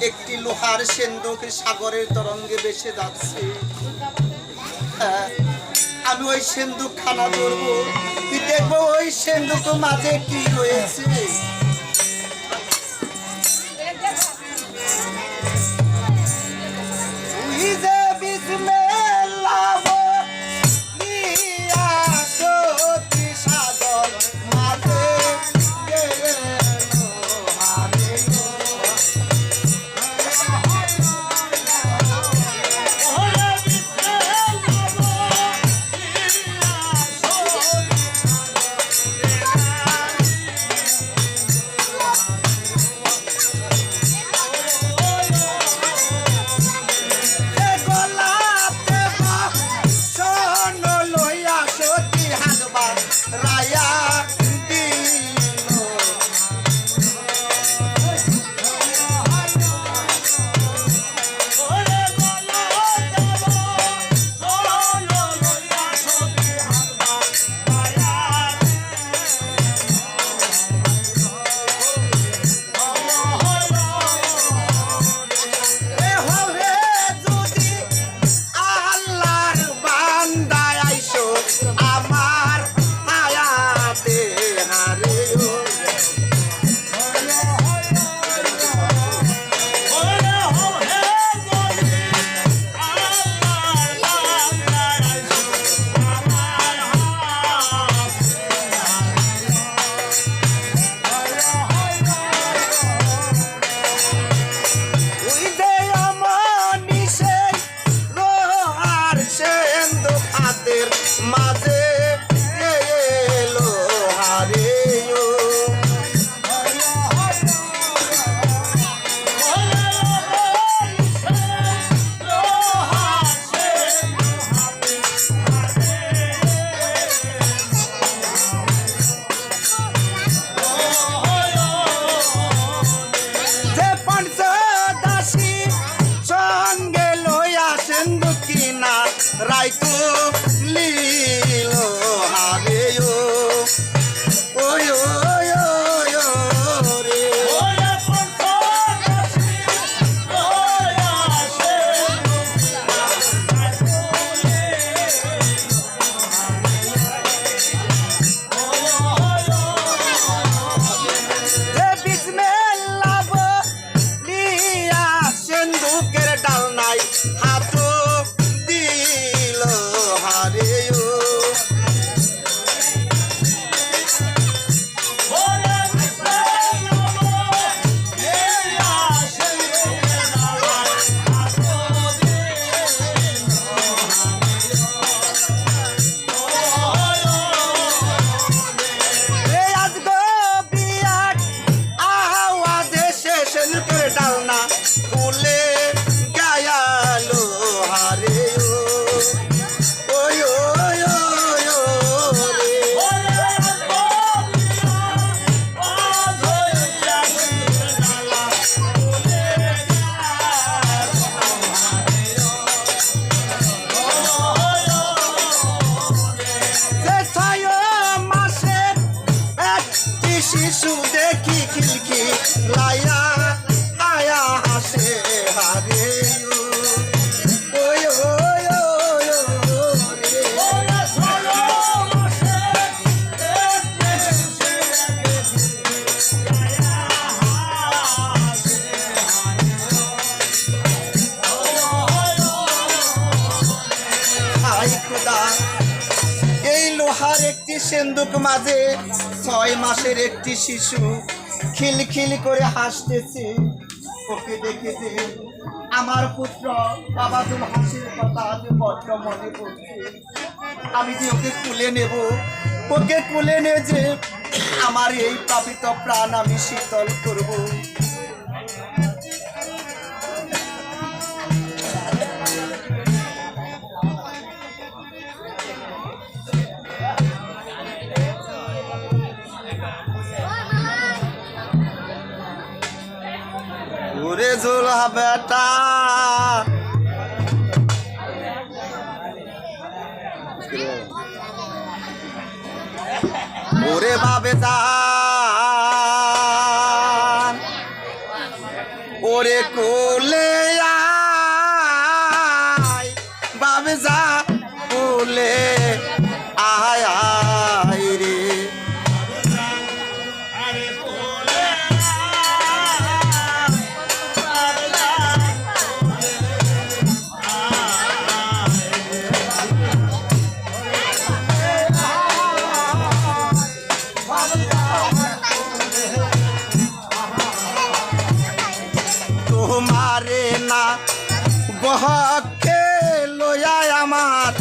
একটি লোহার সিন্ধুক সাগরের তরঙ্গে ভেসে যাচ্ছে। আমি ওই সিন্ধুক খানা ধরবো, দেখবো ওই সিন্ধুক মাঝে কি রয়েছে। সিন্ধুক মাঝে 6 মাসের একটি শিশু খিলখিল করে হাসতেছে। ওকে দেখেছে আমার পুত্র বাবাজুল হাসির কথা আজ বড্ড মনে পড়ছে। আমি যে ওকে কুলে নেব, ওকে কুলে নিয়ে যে আমার এই পাপিত প্রাণ আমি শীতল করব। ওরে জোলা বেটা ওরে বাবে যান ওরে কোলে আয় বাবে যা কোলে আয় আয় রে তোমারে না বহকে লয়া আমার